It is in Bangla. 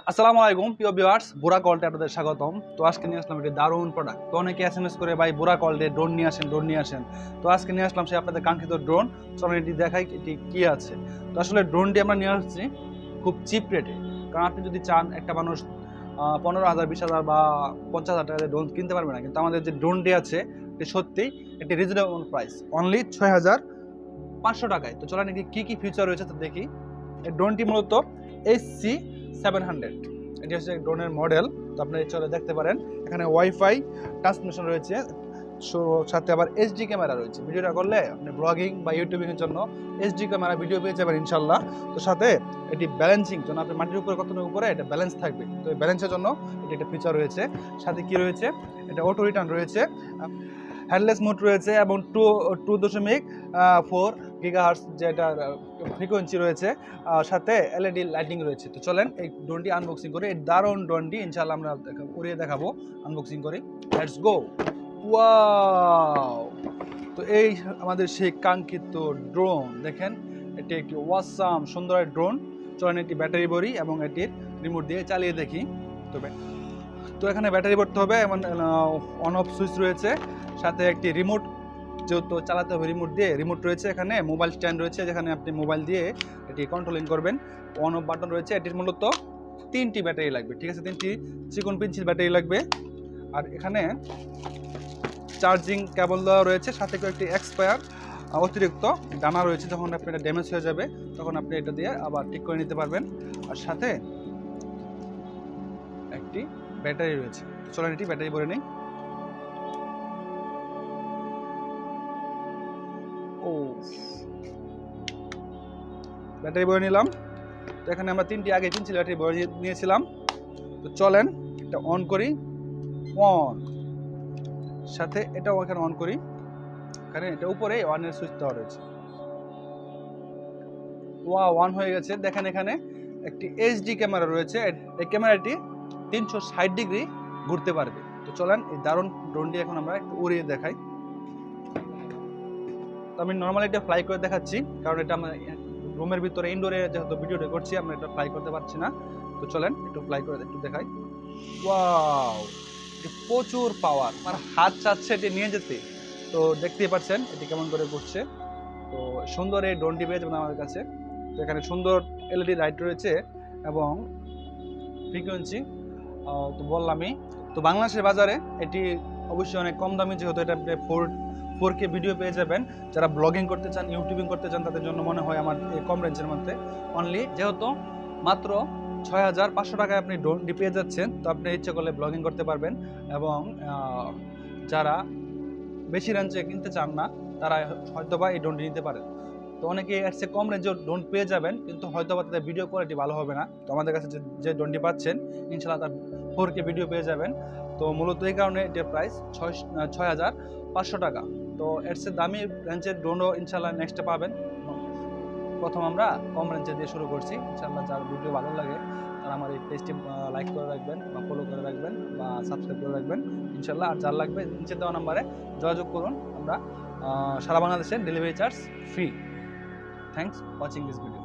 আসসালামু আলাইকুম প্রিয় ভিউয়ার্স, বুরা কলটে আপনাদের স্বাগতম। তো আজকে নিয়ে আসলাম একটি দারুণ প্রোডাক্ট। তো অনেকে এসএমএস করে ভাই বুরা কলটে ড্রোন নিয়ে আসেন। তো আজকে নিয়ে আসলাম সেই আপনাদের কাঙ্ক্ষিত ড্রোন। চলুন এটি দেখাই এটি কি আছে। তো আসলে ড্রোনটি আমরা নিয়ে আসছি খুব চিপ রেটে, কারণ আপনি যদি চান একটা মানুষ 15,000, 20,000 বা 50,000 টাকা ড্রোন কিনতে পারবে না, কিন্তু আমাদের যে ড্রোনটি আছে এটি সত্যিই একটি রিজনেবল প্রাইস, অনলি 6,500 টাকায়। তো চলেন এটি কী কী ফিচার রয়েছে তো দেখি। এই ড্রোনটি মূলত SC700, এটি হচ্ছে ড্রোনের মডেল। তো আপনি চলে দেখতে পারেন, এখানে ওয়াইফাই ট্রান্সমিশন রয়েছে, সাথে আবার এইচডি ক্যামেরা রয়েছে। ভিডিওটা করলে আপনি ব্লগিং বা ইউটিউবিং এর জন্য এইচডি ক্যামেরা ভিডিও পেয়ে যাবেন ইনশাল্লাহ। তো সাথে এটি ব্যালেন্সিং, যেন আপনি মাটির উপরে কতটুকু উপরে এটা ব্যালেন্স থাকবে, তো এই ব্যালেন্সের জন্য এটি একটা ফিচার রয়েছে। সাথে কি রয়েছে, এটা অটো রিটার্ন রয়েছে, হ্যান্ডলেস মোড রয়েছে এবং 2.4 গিগাহার্টজ যেটা ফ্রিকোয়েন্সি রয়েছে, সাথে এলইডি লাইটিং রয়েছে। তো চলেন এই ড্রোনটি আনবক্সিং করে, এই দারুণ ড্রোনটি ইনশাআল্লাহ আমরা উড়িয়ে দেখাবো আনবক্সিং করে। Let's go. ওয়াও! তো এই আমাদের সেই কাঙ্ক্ষিত ড্রোন দেখেন, এটি একটি ওয়াসাম সুন্দর ড্রোন। চলেন একটি ব্যাটারি ভরি এবং এটির রিমোট দিয়ে চালিয়ে দেখি। তো এখানে ব্যাটারি ভরতে হবে, এমন অন অফ সুইচ রয়েছে, সাথে একটি রিমোট, যেহেতু চালাতে হবে রিমোট রয়েছে, এখানে মোবাইল স্ট্যান্ড রয়েছে যেখানে আপনি মোবাইল দিয়ে এটি কন্ট্রোলিং করবেন। অন অফ বাটন রয়েছে। এটির মূলত 3টি ব্যাটারি লাগবে, ঠিক আছে, 3টি চিকন পেন্সিল ব্যাটারি লাগবে। আর এখানে চার্জিং কেবল দেওয়া রয়েছে, সাথে কয়েকটি এক্সপায়ার অতিরিক্ত ডানা রয়েছে, যখন আপনি এটা ড্যামেজ হয়ে যাবে তখন আপনি এটা দিয়ে আবার ঠিক করে নিতে পারবেন। আর সাথে একটি ব্যাটারি রয়েছে। চলেন এটি ব্যাটারি ভরে নেই। ও, ব্যাটারি ভরে নিলাম। তো এখানে আমরা 3টি আগে পেন্সিল ব্যাটারি ভরে নিয়েছিলাম। তো চলেন এটা অন করি। অন, সাথে এটাও এখানে অন করি। এখানে এটা উপরে অনের সুইচ দেওয়া রয়েছে। ওয়াও, অন হয়ে গেছে। দেখেন এখানে একটি এইচডি ক্যামেরা রয়েছে। এই ক্যামেরাটি 360 ডিগ্রি ঘুরতে পারবে। তো চলেন এই দারুণ ড্রোনটি এখন আমরা একটু উড়িয়ে দেখাই। তো আমি নর্মালি এটা ফ্লাই করে দেখাচ্ছি, কারণ এটা আমরা রুমের ভিতরে ইনডোরে যেহেতু ভিডিওটা করছি, আমরা এটা ফ্লাই করতে পারছি না। তো চলেন একটু ফ্লাই করে একটু দেখাই। ওয়াও, প্রচুর পাওয়ার, আমার হাত চাচ্ছে এটি নিয়ে যেতে। তো দেখতেই পাচ্ছেন এটি কেমন করে ঘুরছে। তো সুন্দর এই ড্রোনটি পেয়ে যাবেন আমাদের কাছে। তো এখানে সুন্দর এলইডি লাইট রয়েছে এবং ফ্রিকোয়েন্সি তো বললামই। তো বাংলাদেশের বাজারে এটি অবশ্যই অনেক কম দামি, যেহেতু এটা আপনি 4K ভিডিও পেয়ে যাবেন। যারা ব্লগিং করতে চান, ইউটিউবিং করতে চান, তাদের জন্য মনে হয় আমার এই কম রেঞ্জের মধ্যে অনলি, যেহেতু মাত্র 6,500 টাকায় আপনি ড্রোনটি পেয়ে যাচ্ছেন। তো আপনি ইচ্ছে করলে ব্লগিং করতে পারবেন। এবং যারা বেশি রেঞ্জে কিনতে চান না, তারা হয়তোবা এই ড্রোনটি নিতে পারেন। তো অনেকে এর চেয়ে কম রেঞ্জেও ড্রোন পেয়ে যাবেন, কিন্তু হয়তোবা তাদের ভিডিও কোয়ালিটি ভালো হবে না। তো আমাদের কাছে যে ড্রোনটি পাচ্ছেন ইনশাআল্লাহ তার 4K ভিডিও পেয়ে যাবেন। তো মূলত এই কারণে এটির প্রাইস 6,500 টাকা। তো এর চেয়ে দামি রেঞ্জের ড্রোনও ইনশাআল্লাহ নেক্সটে পাবেন। প্রথম আমরা কম রেঞ্জে দিয়ে শুরু করছি। ইনশাআল্লাহ যার ভিডিও ভালো লাগে তারা আমার এই পেজটি লাইক করে রাখবেন বা ফলো করে রাখবেন বা সাবস্ক্রাইব করে রাখবেন ইনশাআল্লাহ। আর যার লাগবে নিচে দেওয়া নাম্বারে যোগাযোগ করুন। আমরা সারা বাংলাদেশে delivery charge free. Thanks watching this video.